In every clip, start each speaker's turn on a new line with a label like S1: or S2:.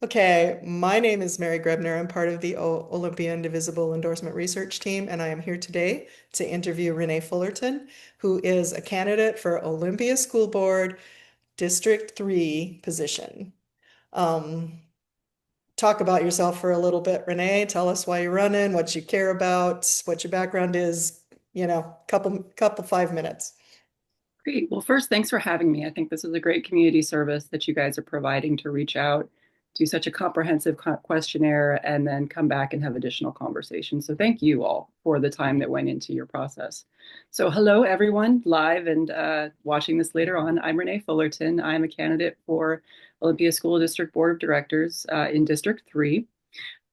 S1: Okay, my name is Mary Grebner. I'm part of the Olympia Indivisible Endorsement Research Team, and I am here today to interview Renee Fullerton, who is a candidate for Olympia School Board District 3 position. Um, Talk about yourself for a little bit, Renee. Tell us why you're running, what you care about, what your background is, couple 5 minutes.
S2: Great. Well, first, thanks for having me. I think this is a great community service that you guys are providing to reach out, do such a comprehensive questionnaire, and then come back and have additional conversations. So thank you all for the time that went into your process. So hello, everyone, live and watching this later on. I'm Renee Fullerton. I'm a candidate for Olympia School District Board of Directors in District 3.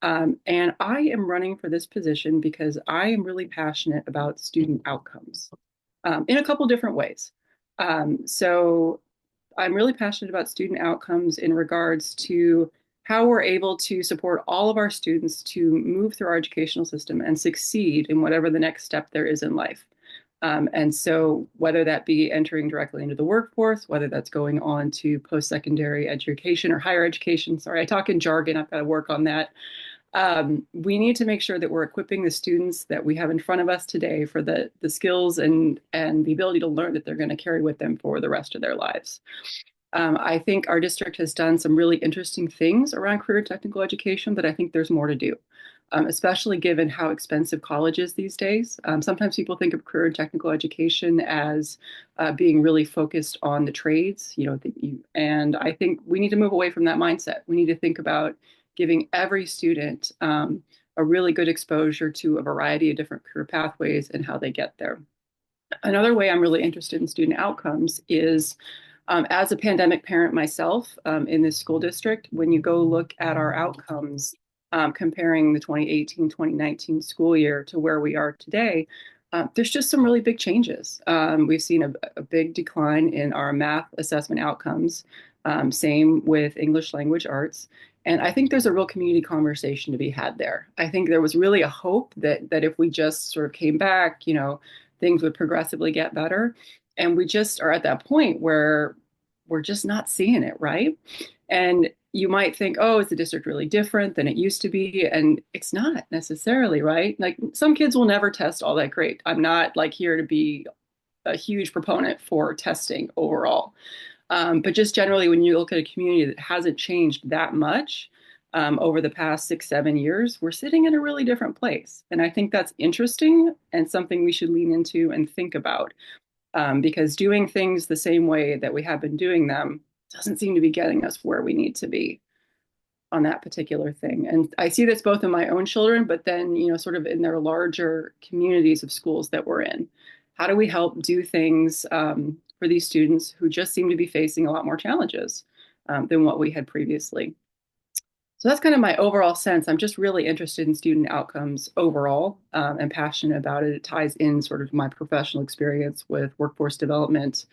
S2: And I am running for this position because I am really passionate about student outcomes in a couple different ways. So I'm really passionate about student outcomes in regards to how we're able to support all of our students to move through our educational system and succeed in whatever the next step there is in life. And so whether that be entering directly into the workforce, whether that's going on to post-secondary education or higher education, sorry, I talk in jargon, I've got to work on that. We need to make sure that we're equipping the students that we have in front of us today for the skills and the ability to learn that they're going to carry with them for the rest of their lives. I think our district has done some really interesting things around career technical education, but I think there's more to do, especially given how expensive college is these days. Sometimes people think of career technical education as being really focused on the trades, and I think we need to move away from that mindset. We need to think about giving every student a really good exposure to a variety of different career pathways and how they get there. Another way I'm really interested in student outcomes is as a pandemic parent myself in this school district, when you go look at our outcomes, comparing the 2018-2019 school year to where we are today, there's just some really big changes. We've seen a big decline in our math assessment outcomes, same with English language arts. And I think there's a real community conversation to be had there. I think there was really a hope that if we just sort of came back, things would progressively get better. And we just are at that point where we're just not seeing it, right? And you might think, oh, is the district really different than it used to be? And it's not necessarily, right? Like some kids will never test all that great. I'm not like here to be a huge proponent for testing overall. But just generally, when you look at a community that hasn't changed that much over the past 6, 7 years, we're sitting in a really different place. And I think that's interesting and something we should lean into and think about because doing things the same way that we have been doing them doesn't seem to be getting us where we need to be on that particular thing. And I see this both in my own children, but then, sort of in their larger communities of schools that we're in. How do we help do things for these students who just seem to be facing a lot more challenges than what we had previously? So that's kind of my overall sense. I'm just really interested in student outcomes overall and passionate about it. It ties in sort of my professional experience with workforce development.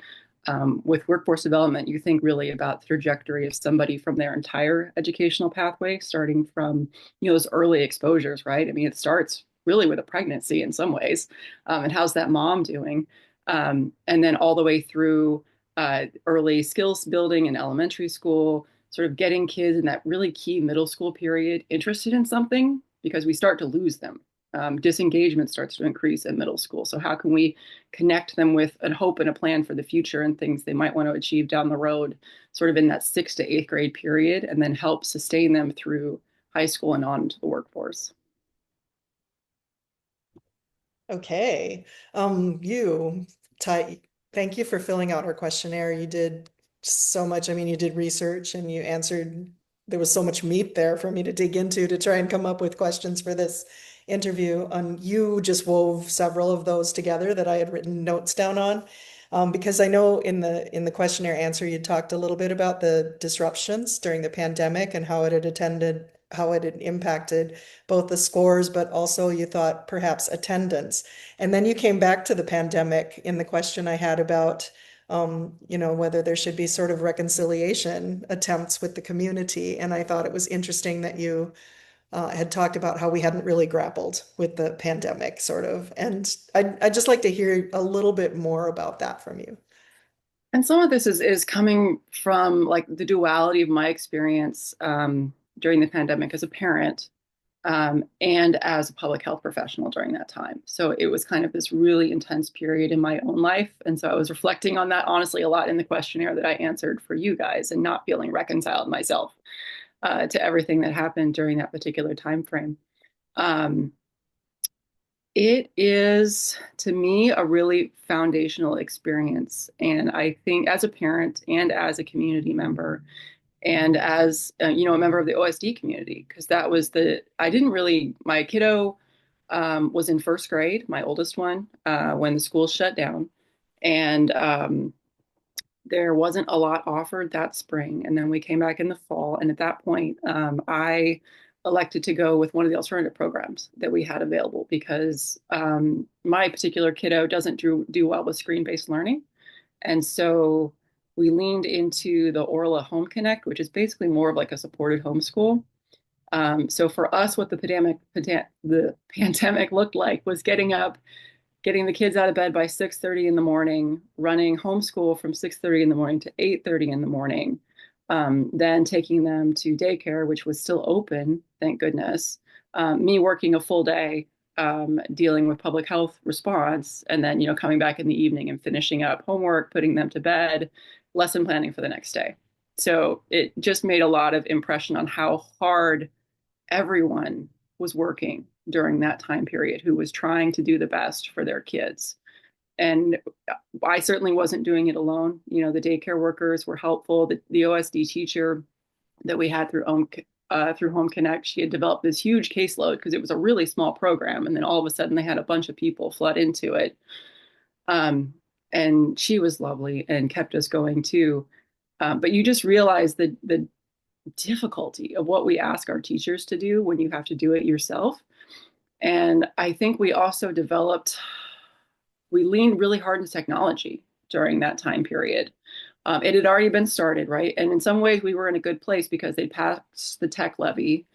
S2: With workforce development, you think really about the trajectory of somebody from their entire educational pathway, starting from those early exposures, right? I mean, it starts really with a pregnancy in some ways, and how's that mom doing, and then all the way through early skills building in elementary school, sort of getting kids in that really key middle school period interested in something because we start to lose them. Disengagement starts to increase in middle school. So how can we connect them with a hope and a plan for the future and things they might want to achieve down the road, sort of in that 6th to 8th grade period, and then help sustain them through high school and on to the workforce?
S1: Okay. You, Ty, thank you for filling out our questionnaire. You did so much. I mean, you did research and you answered, there was so much meat there for me to dig into to try and come up with questions for this interview. You just wove several of those together that I had written notes down on. Because I know in the questionnaire answer, you talked a little bit about the disruptions during the pandemic and how it had impacted both the scores, but also you thought perhaps attendance. And then you came back to the pandemic in the question I had about, whether there should be sort of reconciliation attempts with the community. And I thought it was interesting that you had talked about how we hadn't really grappled with the pandemic, sort of. And I'd just like to hear a little bit more about that from you.
S2: And some of this is coming from like the duality of my experience. during the pandemic as a parent, and as a public health professional during that time. So it was kind of this really intense period in my own life. And so I was reflecting on that honestly a lot in the questionnaire that I answered for you guys, and not feeling reconciled myself to everything that happened during that particular time frame. Um, it is, to me, a really foundational experience. And I think as a parent and as a community member, and as a member of the OSD community, because that was I didn't really, my kiddo was in first grade, my oldest one, when the school shut down. And there wasn't a lot offered that spring. And then we came back in the fall. And at that point, I elected to go with one of the alternative programs that we had available, because my particular kiddo doesn't do well with screen-based learning. And so we leaned into the Orla Home Connect, which is basically more of like a supported homeschool. So for us, what the pandemic looked like was getting up, getting the kids out of bed by 6:30 in the morning, running homeschool from 6:30 in the morning to 8:30 in the morning, then taking them to daycare, which was still open, thank goodness. Me working a full day, dealing with public health response, and then coming back in the evening and finishing up homework, putting them to bed, lesson planning for the next day. So it just made a lot of impression on how hard everyone was working during that time period, who was trying to do the best for their kids. And I certainly wasn't doing it alone. The daycare workers were helpful. The OSD teacher that we had through Home Connect, she had developed this huge caseload because it was a really small program, and then all of a sudden they had a bunch of people flood into it. And she was lovely and kept us going too. But you just realize the difficulty of what we ask our teachers to do when you have to do it yourself. And I think we leaned really hard into technology during that time period. It had already been started, right? And in some ways, we were in a good place because they passed the tech levy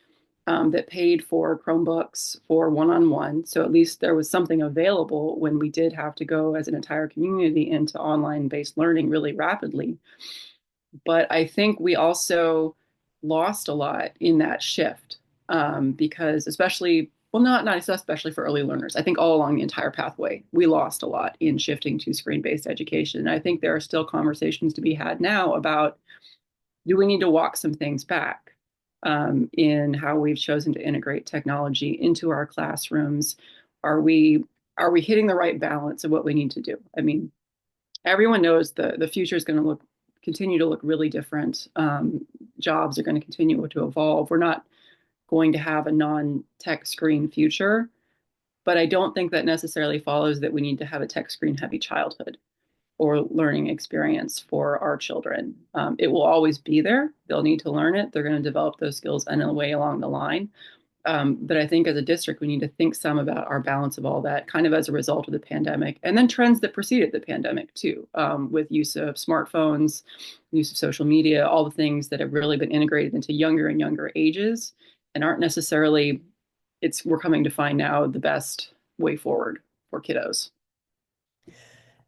S2: that paid for Chromebooks for one-on-one. So at least there was something available when we did have to go as an entire community into online-based learning really rapidly. But I think we also lost a lot in that shift, because especially, well, not especially for early learners. I think all along the entire pathway, we lost a lot in shifting to screen-based education. And I think there are still conversations to be had now about, do we need to walk some things back in how we've chosen to integrate technology into our classrooms? Are we hitting the right balance of what we need to do? I mean, everyone knows the future is going to continue to look really different. Jobs are going to continue to evolve. We're not going to have a non-tech screen future, but I don't think that necessarily follows that we need to have a tech screen heavy childhood or learning experience for our children. It will always be there. They'll need to learn it. They're going to develop those skills in a way along the line. But I think as a district, we need to think some about our balance of all that, kind of as a result of the pandemic, and then trends that preceded the pandemic too, with use of smartphones, use of social media, all the things that have really been integrated into younger and younger ages and aren't necessarily, we're coming to find now, the best way forward for kiddos.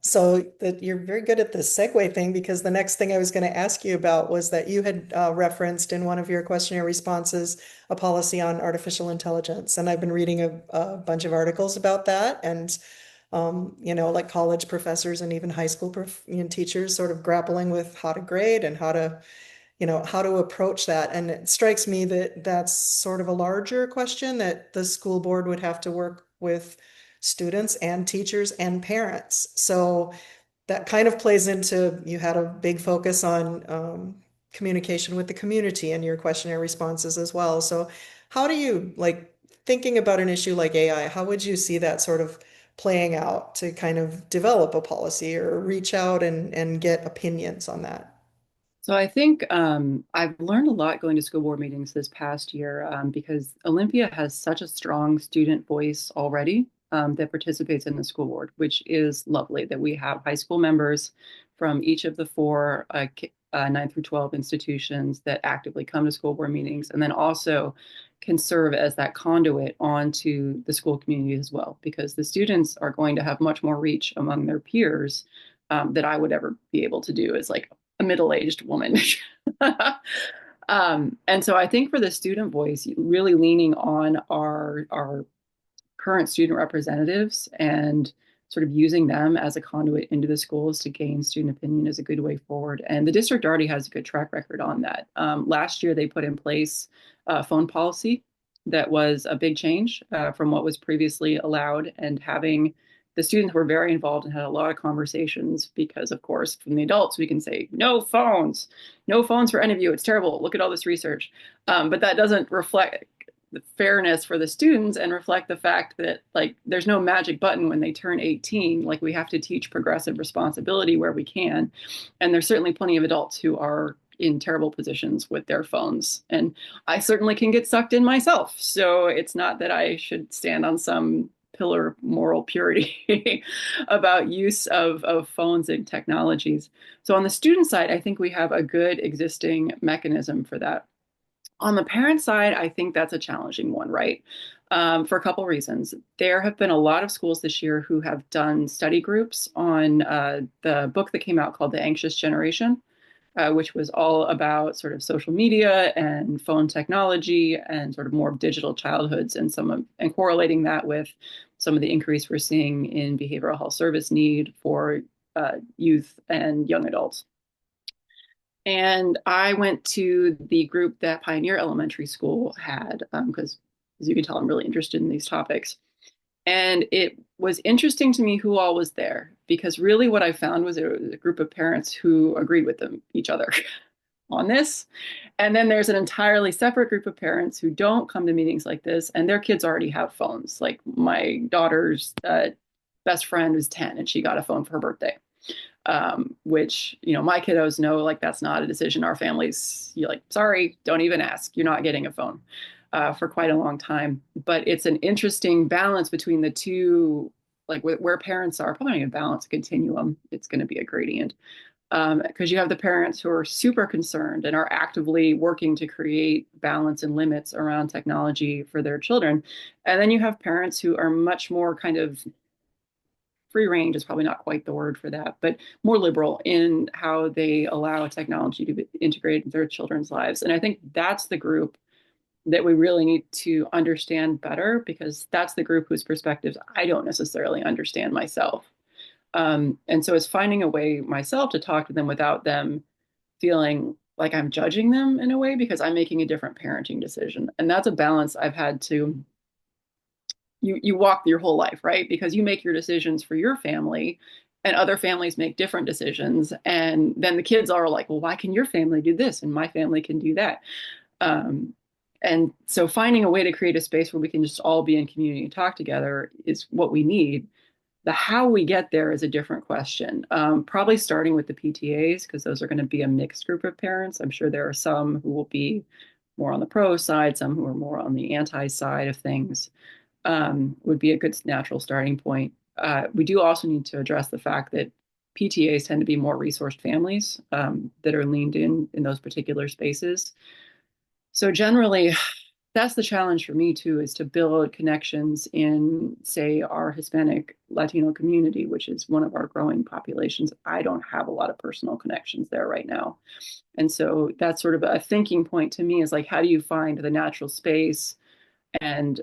S1: So that you're very good at the segue thing, because the next thing I was going to ask you about was that you had referenced in one of your questionnaire responses a policy on artificial intelligence. And I've been reading a bunch of articles about that. And, like college professors and even high school teachers sort of grappling with how to grade and how to approach that. And it strikes me that that's sort of a larger question that the school board would have to work with students and teachers and parents. So that kind of plays into, you had a big focus on communication with the community and your questionnaire responses as well. So how do you, like, thinking about an issue like AI, how would you see that sort of playing out to kind of develop a policy or reach out and get opinions on that?
S2: So I think I've learned a lot going to school board meetings this past year, because Olympia has such a strong student voice already, that participates in the school board, which is lovely that we have high school members from each of the four 9 through 12 institutions that actively come to school board meetings, and then also can serve as that conduit onto the school community as well, because the students are going to have much more reach among their peers that I would ever be able to do as like a middle-aged woman. And so I think for the student voice, really leaning on our current student representatives and sort of using them as a conduit into the schools to gain student opinion is a good way forward. And the district already has a good track record on that. Last year, they put in place a phone policy that was a big change from what was previously allowed, and having the students were very involved and had a lot of conversations because, of course, from the adults, we can say, no phones for any of you. It's terrible. Look at all this research. But that doesn't reflect the fairness for the students and reflect the fact that like there's no magic button when they turn 18. Like we have to teach progressive responsibility where we can. And there's certainly plenty of adults who are in terrible positions with their phones. And I certainly can get sucked in myself. So it's not that I should stand on some pillar of moral purity about use of phones and technologies. So on the student side, I think we have a good existing mechanism for that. On the parent side, I think that's a challenging one, right? For a couple of reasons. There have been a lot of schools this year who have done study groups on the book that came out called The Anxious Generation, which was all about sort of social media and phone technology and sort of more digital childhoods, and and correlating that with some of the increase we're seeing in behavioral health service need for youth and young adults. And I went to the group that Pioneer Elementary School had, because as you can tell, I'm really interested in these topics. And it was interesting to me who all was there, because really what I found was it was a group of parents who agreed with each other on this. And then there's an entirely separate group of parents who don't come to meetings like this, and their kids already have phones. Like my daughter's best friend was 10 and she got a phone for her birthday. Which, my kiddos know, like, that's not a decision our families, you're like, sorry, don't even ask. You're not getting a phone for quite a long time. But it's an interesting balance between the two, like where parents are, probably not even balance, a continuum. It's going to be a gradient. Because you have the parents who are super concerned and are actively working to create balance and limits around technology for their children. And then you have parents who are much more kind of free range is probably not quite the word for that, but more liberal in how they allow technology to be integrated into their children's lives. And I think that's the group that we really need to understand better, because that's the group whose perspectives I don't necessarily understand myself. And so it's finding a way myself to talk to them without them feeling like I'm judging them in a way, because I'm making a different parenting decision. And that's a balance I've had to you walk your whole life, right? Because you make your decisions for your family and other families make different decisions. And then the kids are like, well, why can your family do this and my family can do that? Um, and so finding a way to create a space where we can just all be in community and talk together is what we need. The how we get there is a different question. Probably starting with the PTAs, because those are going to be a mixed group of parents. I'm sure there are some who will be more on the pro side, some who are more on the anti side of things. Would be a good natural starting point. We do also need to address the fact that PTAs tend to be more resourced families that are leaned in those particular spaces. So generally, that's the challenge for me too, is to build connections in, say, our Hispanic Latino community, which is one of our growing populations. I don't have a lot of personal connections there right now. And so that's sort of a thinking point to me, is like, how do you find the natural space and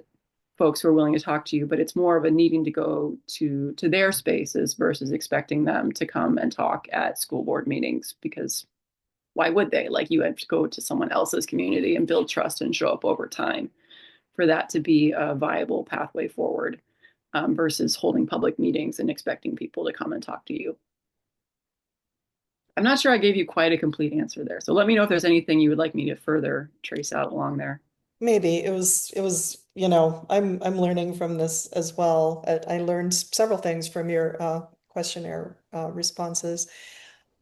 S2: folks who are willing to talk to you, but it's more of a needing to go to their spaces versus expecting them to come and talk at school board meetings, because why would they? Like, you have to go to someone else's community and build trust and show up over time for that to be a viable pathway forward, versus holding public meetings and expecting people to come and talk to you. I'm not sure I gave you quite a complete answer there. So let me know if there's anything you would like me to further trace out along there.
S1: Maybe it was, I'm learning from this as well. I learned several things from your questionnaire responses.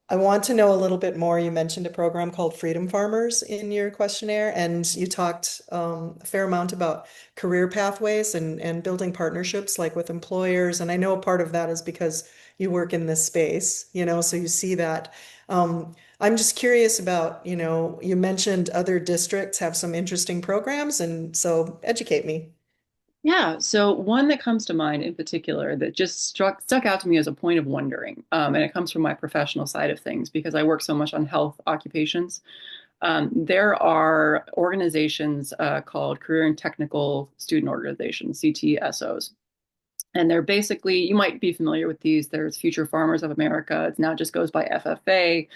S1: I want to know a little bit more. You mentioned a program called Freedom Farmers in your questionnaire, and you talked a fair amount about career pathways and building partnerships like with employers. And I know part of that is because you work in this space, so you see that. I'm just curious about, you mentioned other districts have some interesting programs, and so educate me.
S2: Yeah, so one that comes to mind in particular that just stuck out to me as a point of wondering, and it comes from my professional side of things because I work so much on health occupations. There are organizations called Career and Technical Student Organizations, CTSOs. And they're basically, you might be familiar with these. There's Future Farmers of America. It now just goes by FFA.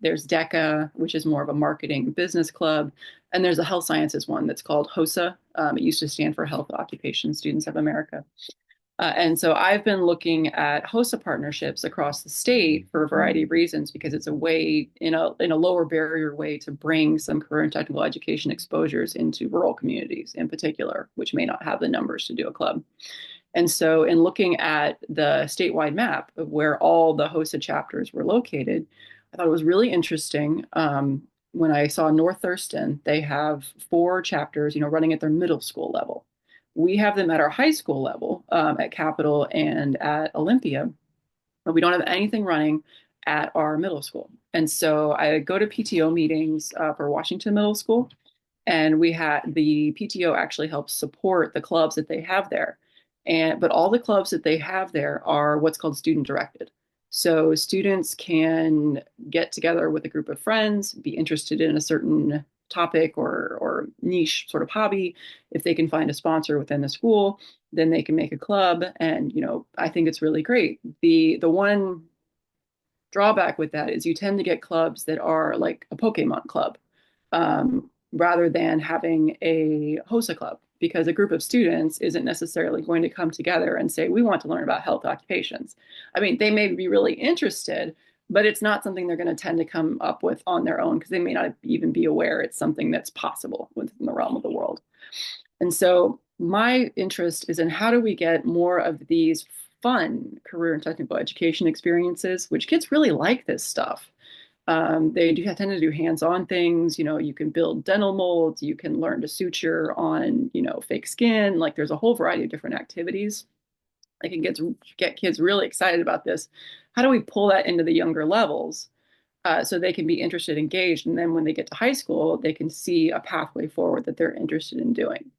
S2: There's DECA, which is more of a marketing business club. And there's a health sciences one that's called HOSA. It used to stand for Health Occupation Students of America. And so I've been looking at HOSA partnerships across the state for a variety of reasons, because it's a way, in a lower barrier way, to bring some career and technical education exposures into rural communities in particular, which may not have the numbers to do a club. And so, in looking at the statewide map of where all the HOSA chapters were located, I thought it was really interesting. When I saw North Thurston, they have 4 chapters, running at their middle school level. We have them at our high school level, at Capitol and at Olympia, but we don't have anything running at our middle school. And so I go to PTO meetings for Washington Middle School, and we had the PTO actually helps support the clubs that they have there. But all the clubs that they have there are what's called student directed. So students can get together with a group of friends, be interested in a certain topic or niche sort of hobby. If they can find a sponsor within the school, then they can make a club. And I think it's really great. The one drawback with that is you tend to get clubs that are like a Pokemon club, rather than having a HOSA club, because a group of students isn't necessarily going to come together and say, we want to learn about health occupations. I mean, they may be really interested, but it's not something they're going to tend to come up with on their own, because they may not even be aware it's something that's possible within the realm of the world. And so my interest is in how do we get more of these fun career and technical education experiences, which kids really like this stuff. They do tend to do hands-on things. You can build dental molds, you can learn to suture on, fake skin. Like there's a whole variety of different activities that can get kids really excited about this. How do we pull that into the younger levels, so they can be interested, engaged, and then when they get to high school, they can see a pathway forward that they're interested in doing.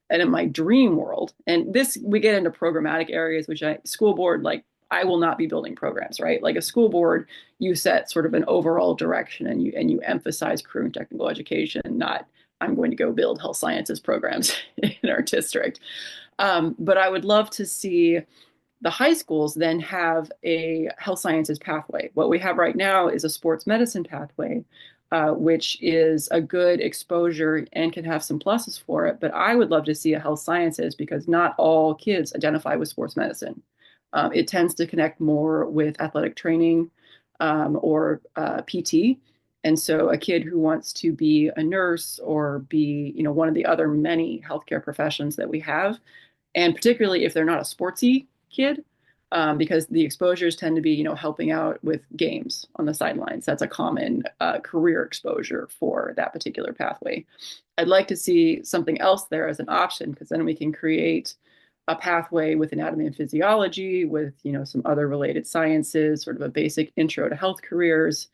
S2: And in my dream world, and this we get into programmatic areas, which school board, like I will not be building programs, right? Like a school board, you set sort of an overall direction, and you emphasize career and technical education, not I'm going to go build health sciences programs in our district. But I would love to see the high schools then have a health sciences pathway. What we have right now is a sports medicine pathway, which is a good exposure and can have some pluses for it. But I would love to see a health sciences, because not all kids identify with sports medicine. It tends to connect more with athletic training, or PT. And so a kid who wants to be a nurse or be, one of the other many healthcare professions that we have, and particularly if they're not a sportsy kid, because the exposures tend to be, helping out with games on the sidelines. That's a common career exposure for that particular pathway. I'd like to see something else there as an option, because then we can create a pathway with anatomy and physiology, with some other related sciences, sort of a basic intro to health careers,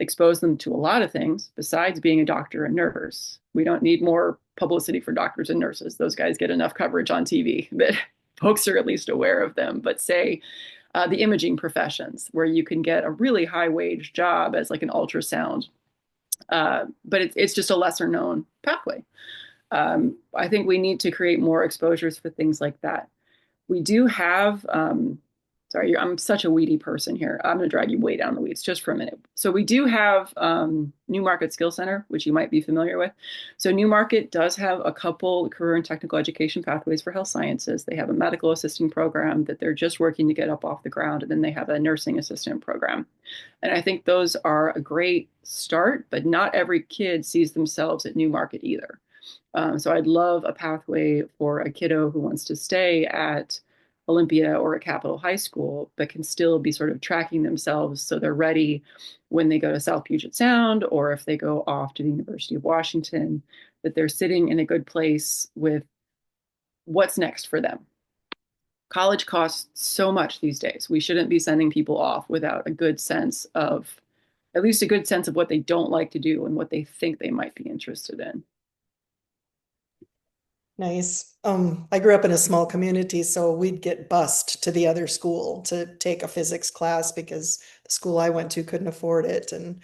S2: expose them to a lot of things besides being a doctor and nurse. We don't need more publicity for doctors and nurses. Those guys get enough coverage on TV that folks are at least aware of them. But say the imaging professions, where you can get a really high wage job as like an ultrasound, but it's just a lesser known pathway. I think we need to create more exposures for things like that. We do have, sorry, I'm such a weedy person here. I'm going to drag you way down the weeds just for a minute. So we do have New Market Skill Center, which you might be familiar with. So New Market does have a couple career and technical education pathways for health sciences. They have a medical assisting program that they're just working to get up off the ground, and then they have a nursing assistant program. And I think those are a great start, but not every kid sees themselves at New Market either. So I'd love a pathway for a kiddo who wants to stay at Olympia or at Capitol High School, but can still be sort of tracking themselves so they're ready when they go to South Puget Sound, or if they go off to the University of Washington, that they're sitting in a good place with what's next for them. College costs so much these days. We shouldn't be sending people off without a good sense of, at least a good sense of what they don't like to do and what they think they might be interested in.
S1: Nice. I grew up in a small community, so we'd get bused to the other school to take a physics class because the school I went to couldn't afford it. And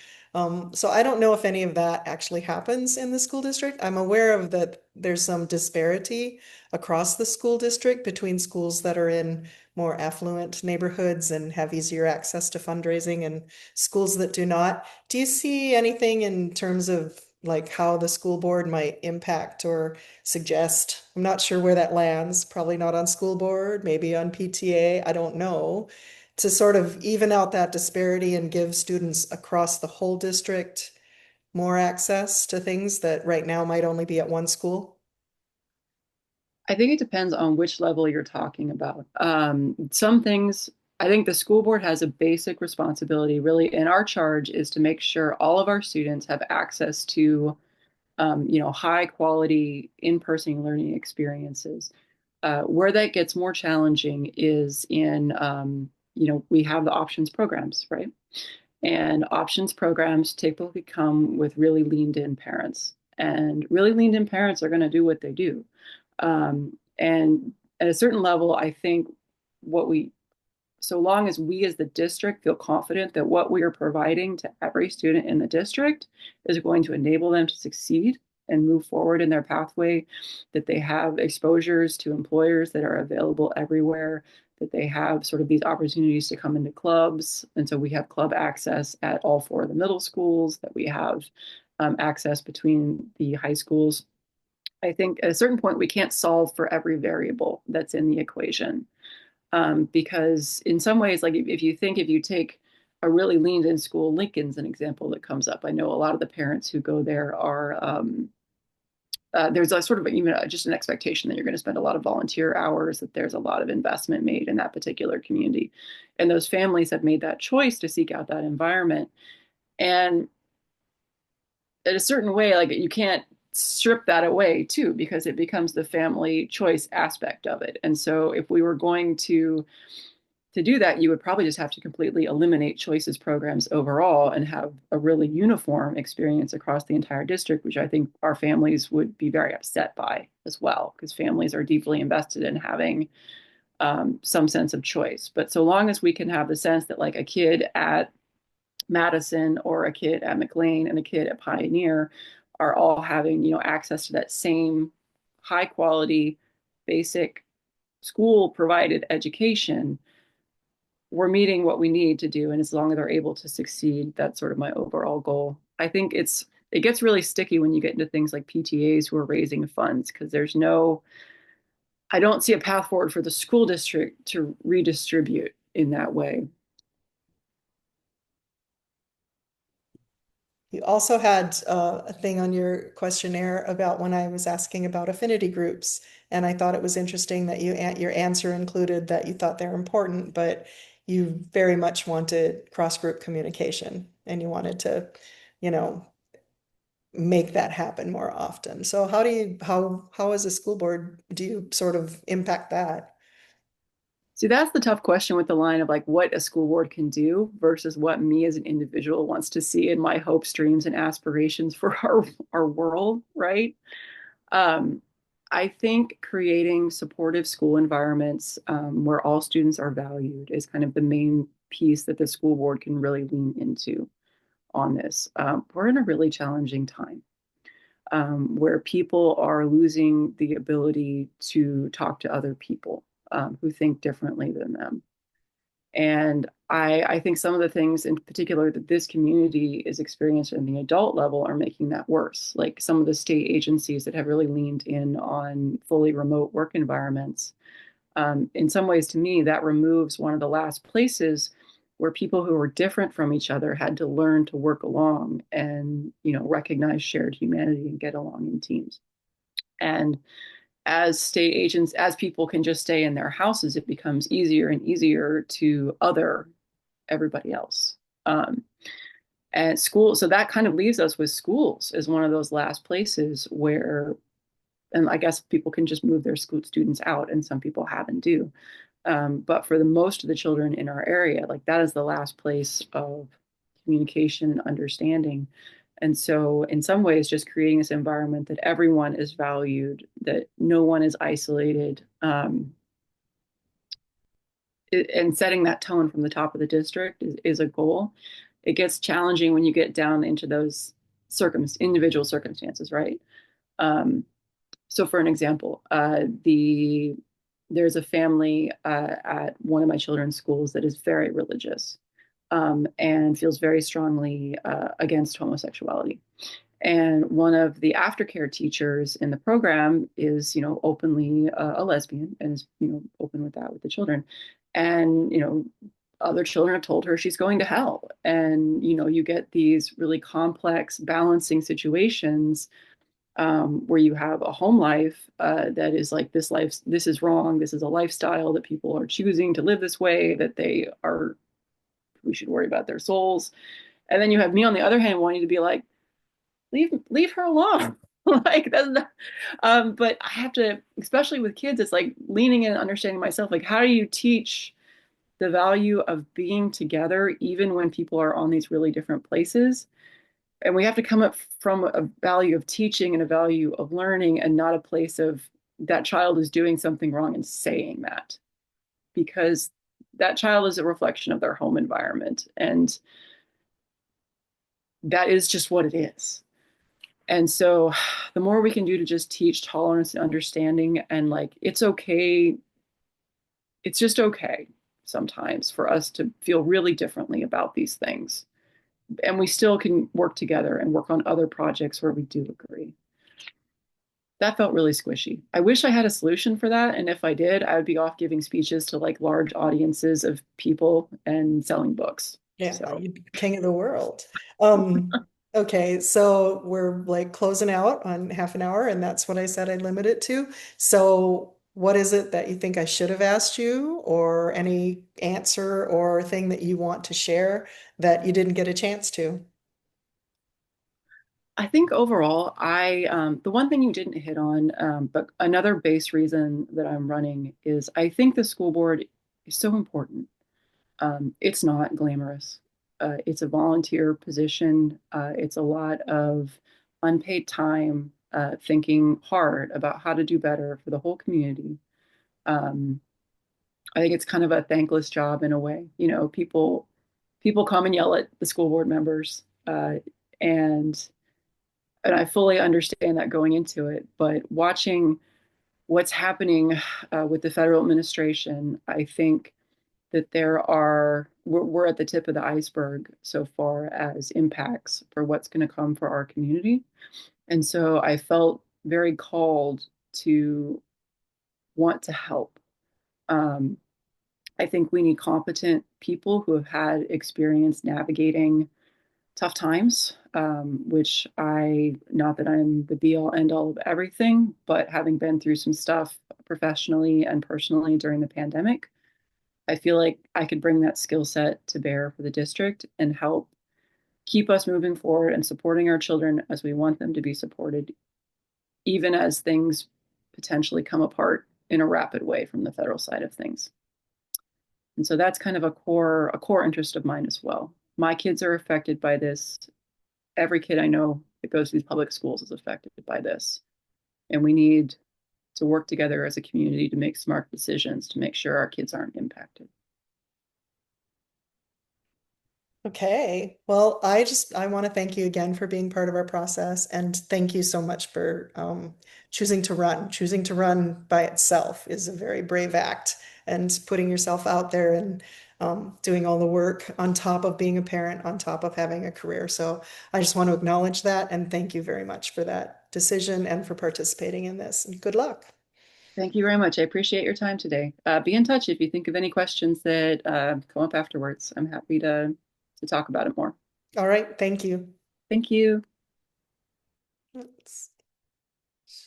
S1: So I don't know if any of that actually happens in the school district. I'm aware of that there's some disparity across the school district between schools that are in more affluent neighborhoods and have easier access to fundraising and schools that do not. Do you see anything in terms of like how the school board might impact or suggest? I'm not sure where that lands, probably not on school board, maybe on PTA, I don't know, to sort of even out that disparity and give students across the whole district more access to things that right now might only be at one school?
S2: I think it depends on which level you're talking about. Some things, I think the school board has a basic responsibility, really, and our charge is to make sure all of our students have access to, high quality in-person learning experiences. Where that gets more challenging is in, we have the options programs, right? And options programs typically come with really leaned in parents. And really leaned in parents are going to do what they do. And at a certain level, I think what we, so long as we as the district feel confident that what we are providing to every student in the district is going to enable them to succeed and move forward in their pathway, that they have exposures to employers that are available everywhere, that they have sort of these opportunities to come into clubs. And so we have club access at all four of the middle schools, that we have access between the high schools. I think at a certain point, we can't solve for every variable that's in the equation. Because in some ways, like if you take a really leaned in school, Lincoln's an example that comes up. I know a lot of the parents who go there are, there's a sort of even just an expectation that you're going to spend a lot of volunteer hours, that there's a lot of investment made in that particular community. And those families have made that choice to seek out that environment. And in a certain way, like you can't strip that away too, because it becomes the family choice aspect of it. And so if we were going to do that, you would probably just have to completely eliminate choices programs overall and have a really uniform experience across the entire district, which I think our families would be very upset by as well, because families are deeply invested in having some sense of choice. But so long as we can have the sense that like a kid at Madison or a kid at McLean and a kid at Pioneer are all having, access to that same high quality, basic school provided education, we're meeting what we need to do. And as long as they're able to succeed, that's sort of my overall goal. I think it gets really sticky when you get into things like PTAs who are raising funds, because I don't see a path forward for the school district to redistribute in that way.
S1: You also had a thing on your questionnaire about when I was asking about affinity groups, and I thought it was interesting that your answer included that you thought they're important, but you very much wanted cross-group communication and you wanted to, you know, make that happen more often. So how as a school board do you sort of impact that?
S2: See, that's the tough question with the line of like what a school board can do versus what me as an individual wants to see in my hopes, dreams, and aspirations for our world, right? Um, I think creating supportive school environments where all students are valued is kind of the main piece that the school board can really lean into on this. We're in a really challenging time where people are losing the ability to talk to other people who think differently than them. And I think some of the things in particular that this community is experiencing in the adult level are making that worse. Like some of the state agencies that have really leaned in on fully remote work environments. In some ways, to me, that removes one of the last places where people who were different from each other had to learn to work along and, recognize shared humanity and get along in teams. And as state agents, as people can just stay in their houses, it becomes easier and easier to other everybody else. Um, and school, so that kind of leaves us with schools as one of those last places where, and I guess people can just move their school students out, and some people have and do. But for the most of the children in our area, like that is the last place of communication and understanding. And so, in some ways, just creating this environment that everyone is valued, that no one is isolated, and setting that tone from the top of the district is a goal. it gets challenging when you get down into those individual circumstances, right? Um, so for an example, there's a family at one of my children's schools that is very religious, and feels very strongly against homosexuality. And one of the aftercare teachers in the program is, openly a lesbian and is, open with that with the children. And, other children have told her she's going to hell. And, you get these really complex balancing situations where you have a home life that is like this is wrong. This is a lifestyle that people are choosing to live this way, we should worry about their souls. And then you have me on the other hand wanting to be like, leave her alone. Like that's not, but I have to, especially with kids, it's like leaning in and understanding myself. Like, how do you teach the value of being together, even when people are on these really different places? And we have to come up from a value of teaching and a value of learning, and not a place of that child is doing something wrong and saying that, because that child is a reflection of their home environment. And that is just what it is. And so the more we can do to just teach tolerance and understanding, and like, it's okay. It's just okay sometimes for us to feel really differently about these things. And we still can work together and work on other projects where we do agree. That felt really squishy. I wish I had a solution for that. And if I did, I would be off giving speeches to like large audiences of people and selling books.
S1: Yeah,
S2: So
S1: you'd be king of the world. Um, okay, so we're like closing out on half an hour, and that's what I said I'd limit it to. So, what is it that you think I should have asked you, or any answer or thing that you want to share that you didn't get a chance to?
S2: I think overall, the one thing you didn't hit on, but another base reason that I'm running is I think the school board is so important. It's not glamorous. It's a volunteer position. It's a lot of unpaid time, thinking hard about how to do better for the whole community. Um, I think it's kind of a thankless job in a way. People come and yell at the school board members, and I fully understand that going into it. But watching what's happening with the federal administration, I think that we're at the tip of the iceberg so far as impacts for what's going to come for our community. And so I felt very called to want to help. Um, I think we need competent people who have had experience navigating tough times, not that I'm the be all end all of everything, but having been through some stuff professionally and personally during the pandemic, I feel like I could bring that skill set to bear for the district and help keep us moving forward and supporting our children as we want them to be supported, even as things potentially come apart in a rapid way from the federal side of things. And so that's kind of a core interest of mine as well. My kids are affected by this. Every kid I know that goes to these public schools is affected by this. And we need to work together as a community to make smart decisions to make sure our kids aren't impacted.
S1: Okay. Well, I want to thank you again for being part of our process, and thank you so much for choosing to run. Choosing to run by itself is a very brave act, and putting yourself out there and doing all the work on top of being a parent, on top of having a career. So I just want to acknowledge that and thank you very much for that decision and for participating in this. And good luck.
S2: Thank you very much. I appreciate your time today. Be in touch if you think of any questions that come up afterwards. I'm happy to talk about it more.
S1: All right. Thank you.
S2: Thank you.
S1: Oops.